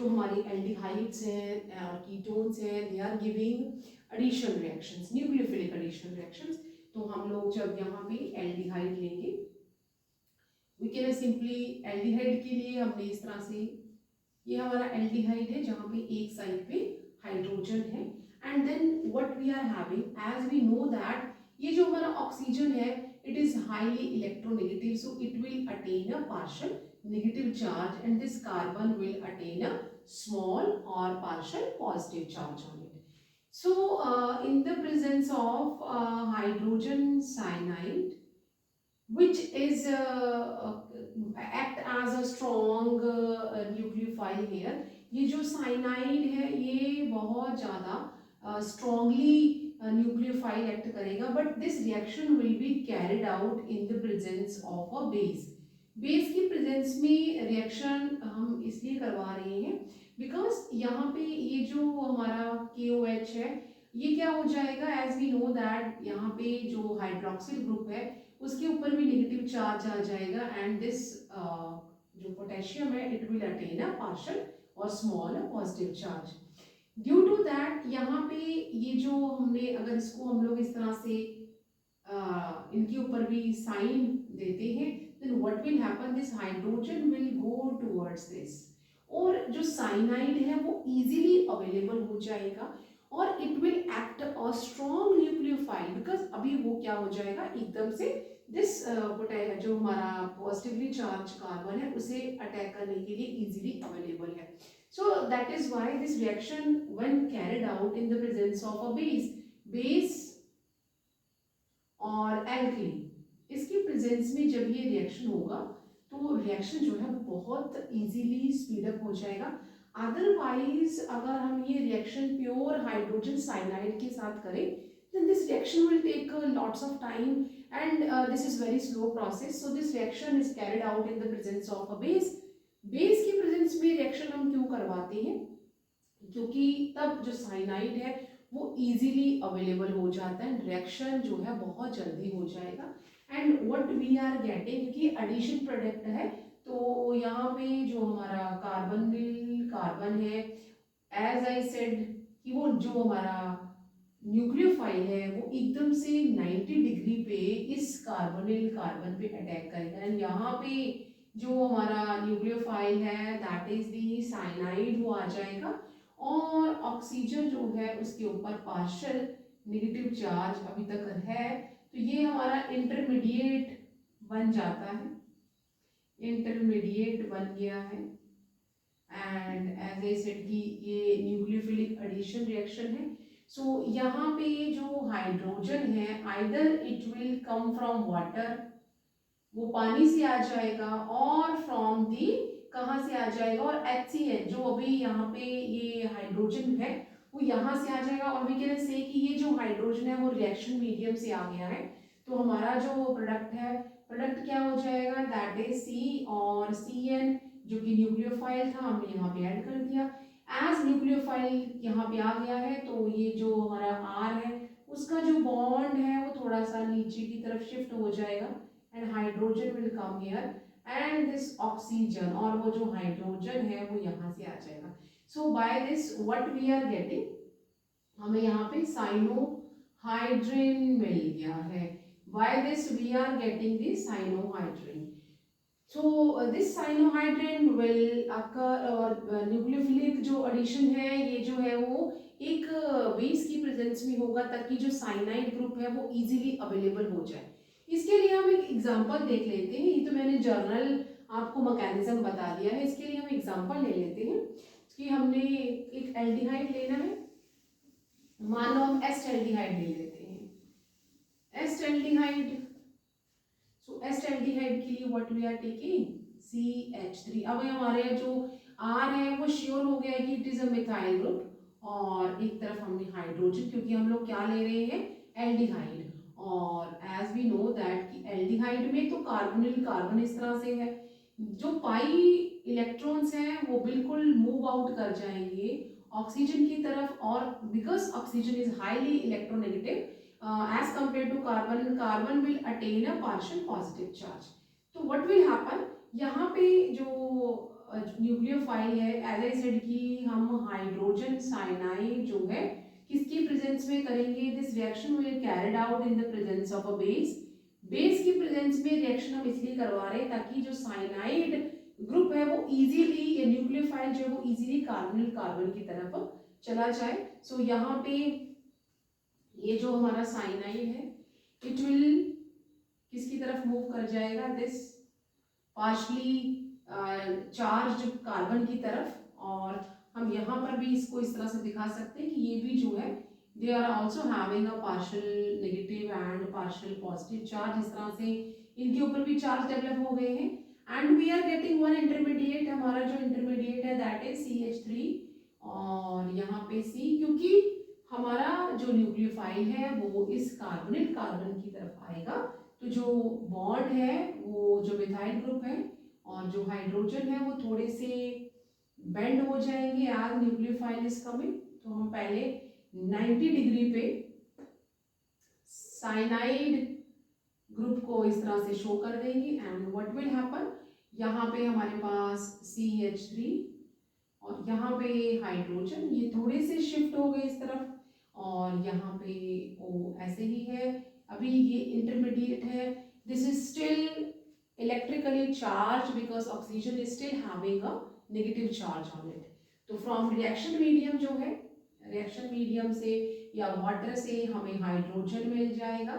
जो हमारी एल्डिहाइड्स हैं और कीटोन्स हैं, they are giving addition reactions, nucleophilic addition reactions. तो हम लोग जब यहाँ पे एल्डिहाइड लेंगे, वी कैन सिंपली, एल्डिहाइड के लिए हमने इस तरह से, ये हमारा एल्डिहाइड है जहाँ पे एक साइड पे हाइड्रोजन है, and then what we are having, as we know that ये जो हमारा ऑक्सीजन है it is highly electronegative, so it will attain a partial negative charge, and this carbon will attain a small or partial positive charge on it. So in the presence of hydrogen cyanide, which is act as a strong nucleophile here, ये जो cyanide है ये बहुत ज़्यादा strongly nucleophile act करेगा, but this reaction will be carried out in the presence of a base. Base की presence में reaction हम इसलिए करवा रहे हैं बिकॉज यहाँ पे ये जो हमारा KOH है ये क्या हो जाएगा, एज वी नो दैट यहाँ पे जो हाइड्रोक्सिल ग्रुप है उसके ऊपर भी नेगेटिव चार्ज आ जाएगा, एंड दिस जो पोटेशियम है it will attain a partial और small positive charge. Due to that यहाँ पे ये जो हमने, अगर इसको हम लोग इस तरह से इनके ऊपर भी साइन देते हैं, then what will happen, this hydrogen will go towards this, और जो साइनाइड है वो easily available हो जाएगा और it will act a strong nucleophile, because अभी वो क्या हो जाएगा एकदम से this जो हमारा पॉजिटिवली चार्ज कार्बन है उसे अटैक करने के लिए easily available है। So that is why this reaction when carried out in the presence of a base और एल्कली, इसकी प्रेजेंस में जब ये रिएक्शन होगा तो रिएक्शन जो है वो बहुत इजीली स्पीड अप हो जाएगा। अदरवाइज अगर हम ये रिएक्शन प्योर हाइड्रोजन साइनाइड के साथ करें then this reaction will take lots of time and this is very slow process, so this reaction is carried out in the presence of a base की presence में reaction हम क्यों करवाते हैं, क्योंकि तब जो साइनाइड है वो इजीली अवेलेबल हो जाता है, रिएक्शन जो है बहुत जल्दी हो जाएगा, and what we are getting, क्योंकि एडिशन प्रोडक्ट है तो यहाँ पे जो हमारा कार्बन है, एज आई सेड कि वो जो हमारा न्यूक्लियोफाइल है वो एकदम से 90 डिग्री पे इस कार्बोनिल कार्बन पे अटैक करेगा, एंड यहाँ पे जो हमारा न्यूक्लियोफाइल है दैट इज दी साइनाइड वो आ जाएगा, और ऑक्सीजन जो है उसके ऊपर पार्शियल नेगेटिव चार्ज अभी तक है, तो ये हमारा इंटरमीडिएट बन जाता है, इंटरमीडिएट बन गया है, एंड एज आई सेड कि ये न्यूक्लियोफिलिक एडिशन रिएक्शन है। सो यहाँ पे जो हाइड्रोजन है either it will come from water, वो पानी से आ जाएगा, और फ्रॉम दी कहाँ से आ जाएगा, और HCl जो अभी यहाँ पे ये हाइड्रोजन है वो यहाँ से आ जाएगा, और वी कैन से कि ये जो हाइड्रोजन है वो रिएक्शन मीडियम से आ गया है, तो हमारा जो प्रोडक्ट है, प्रोडक्ट क्या हो जाएगा, दैट इज C और CN जो कि न्यूक्लियोफाइल था हमने यहाँ पे ऐड कर दिया, एज न्यूक्लियोफाइल यहाँ पे आ गया है तो ये जो हमारा R है उसका जो बॉन्ड है वो थोड़ा सा नीचे की तरफ शिफ्ट हो जाएगा, and hydrogen will come here and this oxygen और वो जो हाइड्रोजन है वो यहाँ से आ जाएगा। So by this what we are getting, हमें यहाँ पे साइनोहाइड्रिन मिल गया है, by this we are getting the cyanohydrin. So this cyanohydrin will occur, और न्यूक्लियोफिलिक जो एडिशन है ये जो है वो एक बेस की प्रेजेंस में होगा ताकि जो साइनाइड ग्रुप है वो इजीली अवेलेबल हो जाए। इसके लिए हम एक एग्जांपल देख लेते हैं, ये तो मैंने जर्नल आपको मैकेनिज्म बता दिया है, इसके लिए हम एग्जांपल ले लेते हैं कि हमने एक एल्डिहाइड लेना है, मान लो हम एस्टेल्डिहाइड ले लेते हैं, एस्टेल्डिहाइड। सो एस्टेल्डिहाइड के लिए what we are taking CH3। अब हमारे जो R है वो श्योर हो गया है कि it is a methyl group, और एक तरफ हमने हाइड्रोजन, क्योंकि हम लोग क्या ले रहे हैं एल्डिहाइड, और एज वी नो दैट कि एल्डिहाइड में तो कार्बोनिल कार्बन इस तरह से है, जो पाई इलेक्ट्रॉन्स हैं वो बिल्कुल मूव आउट कर जाएंगे ऑक्सीजन की तरफ, और because oxygen is highly electronegative as compared to carbon, and carbon will attain a partial positive charge. तो what will happen, यहाँ पे जो न्यूक्लियोफाइल है, एज आई सेड कि हम हाइड्रोजन साइनाइड जो है किसकी प्रेजेंस में करेंगे, this reaction will carried out in the presence of a base. Base की प्रेजेंस में रिएक्शन हम इसलिए करवा रहे हैं ताकि जो साइनाइड ग्रुप है वो इजीली, ये न्यूक्लियोफाइल जो है वो इजीली कार्बोनिल कार्बन की तरफ चला जाए। सो यहाँ पे ये जो हमारा साइनाइड है इट विल किसकी तरफ मूव कर जाएगा, दिस पार्शली चार्ज कार्बन की तरफ। और हम यहाँ पर भी इसको इस तरह से दिखा सकते हैं कि ये भी जो है they are also having a partial negative and partial positive charge, इस तरह से इनके ऊपर भी चार्ज डेवलप हो गए हैं। And we are getting one intermediate, हमारा जो इंटरमीडिएट है दैट इज CH3 और यहाँ पे C, क्योंकि हमारा जो न्यूक्लियोफाइल है वो इस कार्बोनिल कार्बन की तरफ आएगा, तो जो बॉन्ड है वो जो मिथाइल ग्रुप है और जो हाइड्रोजन है वो थोड़े से बेंड हो जाएंगे एज न्यूक्लियोफाइल इज कमिंग। तो हम पहले 90 डिग्री पे साइनाइड ग्रुप को इस तरह से शो कर देंगे एंड व्हाट विल हैपन, यहाँ पे हमारे पास CH3 और यहाँ पे हाइड्रोजन ये थोड़े से शिफ्ट हो गए इस तरफ और यहाँ पे O ऐसे ही है, अभी ये इंटरमीडिएट है, this is still electrically charged because oxygen is still having a negative charge on it। तो from reaction medium जो है, reaction medium से या water से हमें हाइड्रोजन मिल जाएगा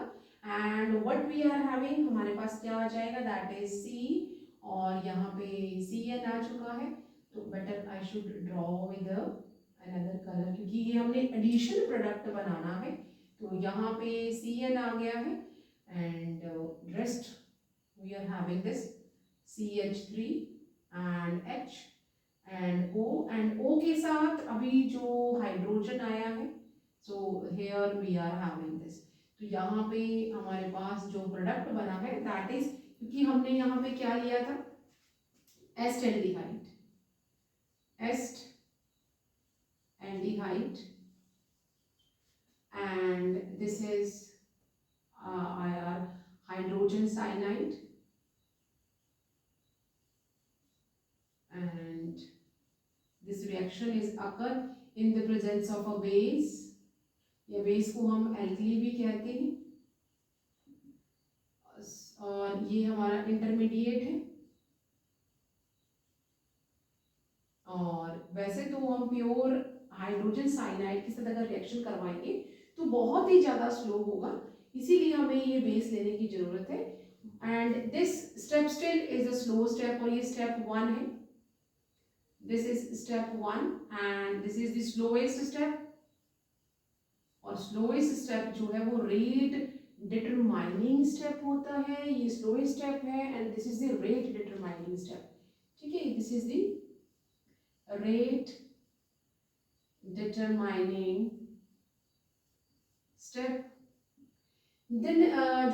and what we are having हमारे पास क्या आ जाएगा, that is C और यहाँ पे Cn आ चुका है। तो better I should draw with another color क्योंकि ये हमने addition product बनाना है। तो यहाँ पे Cn आ गया है and rest we are having this CH3 and H and O के साथ अभी जो हाइड्रोजन आया है, so here we are having this। तो यहाँ पे हमारे पास जो प्रोडक्ट बना है that is, क्योंकि हमने यहाँ पे क्या लिया था, एस्टेल्डिहाइड and this is our hydrogen cyanide and this reaction is occur in the presence of a base, या बेस को हम एल्कली भी कहते हैं और ये हमारा इंटरमीडिएट है। और वैसे तो हम प्योर हाइड्रोजन साइनाइड के साथ अगर रिएक्शन करवाएंगे तो बहुत ही ज़्यादा स्लो होगा, इसीलिए हमें ये बेस लेने की ज़रूरत है। And this step still is a slow step और ये स्टेप 1 है, this is step 1 and this is the slowest step और स्लोएस्ट स्टेप जो है वो रेट डिटरमाइनिंग स्टेप होता है, ये स्लोएस्ट स्टेप है and this is the rate determining step. ठीक है, this is the rate determining step. Then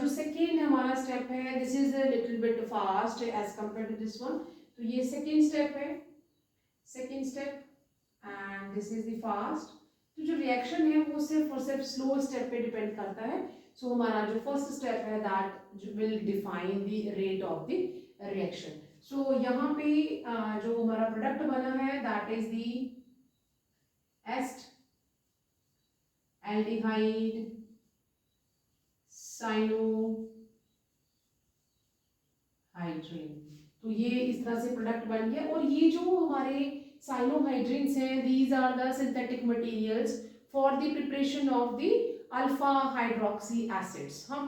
जो सेकेंड हमारा स्टेप है this is a little bit fast as compare to this one, तो ये सेकेंड स्टेप है, second step and this is the fast. तो जो रिएक्शन है वो सिर्फ और सिर्फ स्लो स्टेप पे डिपेंड करता है। सो हमारा जो फर्स्ट स्टेप है that will define the rate of the reaction. So यहाँ पे जो हमारा प्रोडक्ट बना है that is the acetaldehyde cyanohydrin. तो ये इस तरह से प्रोडक्ट बन गया और ये जो हमारे साइनोहाइड्रिन्स हैं these are the synthetic materials for the preparation of the alpha hydroxy acids. हम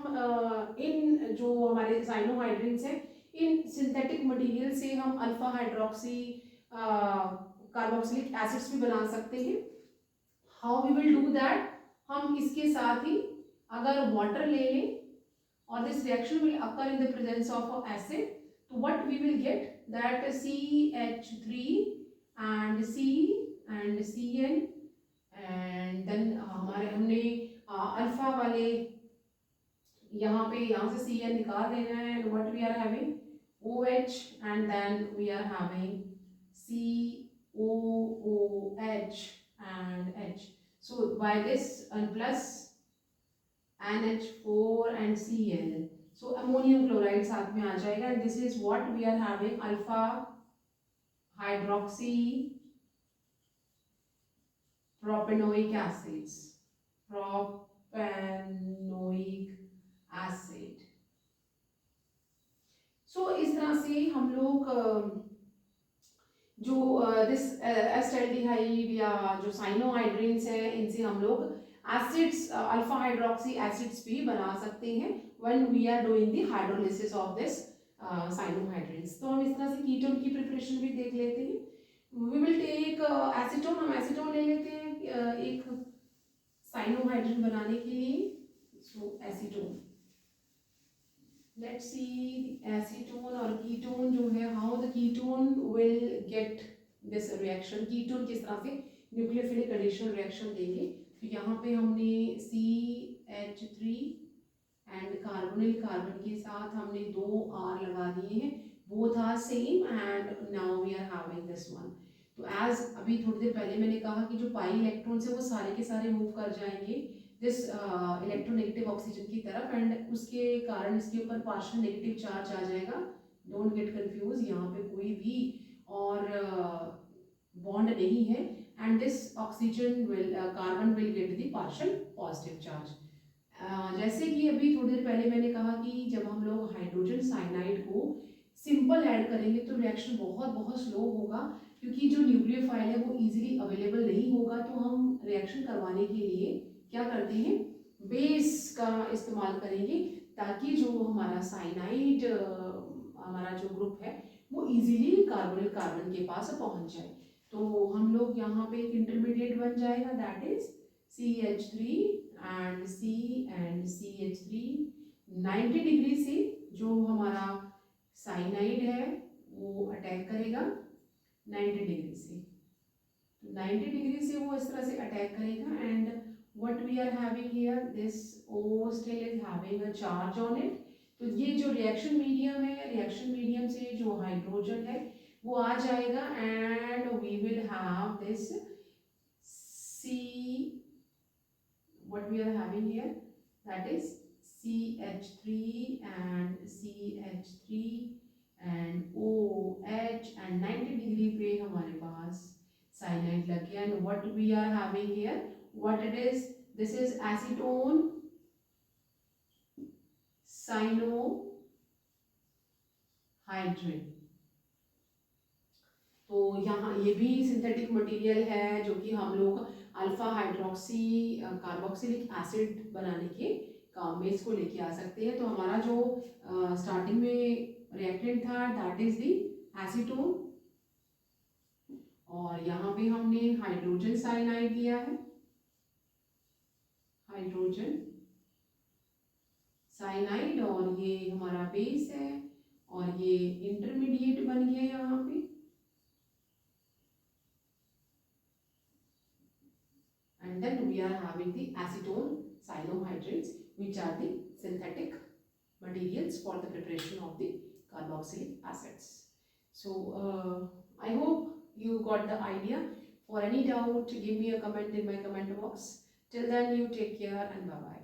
इन जो हमारे साइनोहाइड्रिन्स हैं इन सिंथेटिक मटेरियल से हम अल्फा हाइड्रोक्सी कार्बोक्सिलिक एसिड्स भी बना सकते हैं। How we will do that, हम इसके साथ ही अगर वाटर ले लें और this reaction will occur in the presence of a acid, तो what we will get that CH3 and C and Cn and then हमारे हमने अल्फा वाले यहाँ पे यहाँ से Cn निकाल देना है and what we are having OH and then we are having COOH and H। So by this and plus NH4 and Cl, so ammonium chloride साथ में आ जाएगा and this is what we are having alpha hydroxy propanoic acids, propanoic acid. So इस तरह से हम लोग जो this acetaldehyde या जो साइनोहाइड्रिन्स हैं इनसे हम लोग एसिड्स अल्फा हाइड्रोक्सी एसिड्स भी बना सकते हैं when we are doing the hydrolysis of this cyanohydrins. तो हम इस तरह से कीटोन की प्रिपरेशन भी देख लेते हैं। वी विल टेक एसीटोन, हम एसीटोन ले लेते हैं एक साइनोहाइड्रिन बनाने के लिए। सो एसीटोन, let's see acetone और कीटोन जो है, how the ketone will get this reaction, ketone किस तरह से न्यूक्लियोफिलिक एडिशन रिएक्शन देंगे। तो यहाँ पे हमने CH3 एंड कार्बोनिल कार्बन के साथ हमने 2 R लगा दिए हैं, both are same and now we are having this one. तो एज अभी थोड़ी देर पहले मैंने कहा कि जो पाई इलेक्ट्रॉन्स है वो सारे के सारे मूव कर जाएंगे दिस इलेक्ट्रोनेगेटिव ऑक्सीजन की तरफ एंड उसके कारण इसके ऊपर पार्शियल नेगेटिव चार्ज आ जाएगा। डोंट गेट कंफ्यूज, यहाँ पे कोई भी और बॉन्ड नहीं है and this oxygen will carbon will get the partial positive charge. जैसे कि अभी थोड़ी देर पहले मैंने कहा कि जब हम लोग हाइड्रोजन साइनाइड को सिंपल ऐड करेंगे तो रिएक्शन बहुत स्लो होगा, क्योंकि जो न्यूक्लियोफाइल है वो इजीली अवेलेबल नहीं होगा। तो हम रिएक्शन करवाने के लिए क्या करते हैं, बेस का इस्तेमाल करेंगे ताकि जो हमारा साइनाइड हमारा जो ग्रुप है वो इजीली कार्बोनिल कार्बन के पास पहुंच जाए। तो हम लोग यहाँ पे एक इंटरमीडिएट बन जाएगा, that is CH3 and CH3 90 degree से जो हमारा साइनाइड है वो अटैक करेगा 90 डिग्री से। 90 डिग्री से वो इस तरह से अटैक करेगा and what we are having here, this O still is having a charge on it। तो ये जो रिएक्शन मीडियम है, रिएक्शन मीडियम से जो हाइड्रोजन है वो आ जाएगा and we will have this C, what we are having here, that is CH3 and CH3 and OH and 90 degree पे हमारे पास साइनाइड लग गया and what we are having here, what it is, this is acetone cyanohydrin। तो यहाँ ये भी synthetic material है जो कि हम लोग अल्फा हाइड्रोक्सी कार्बोक्सिलिक एसिड बनाने के काम में इसको लेके आ सकते हैं। तो हमारा जो स्टार्टिंग में रिएक्टेंट था दैट इज द एसीटोन और यहाँ पे हमने हाइड्रोजन साइनाइड लिया है, हाइड्रोजन साइनाइड, और ये हमारा बेस है और ये इंटरमीडिएट बन गया यहाँ पे and then we are having the acetone cyanohydrins which are the synthetic materials for the preparation of the carboxylic acids. So I hope you got the idea. For any doubt give me a comment in my comment box. Till then you take care and bye bye.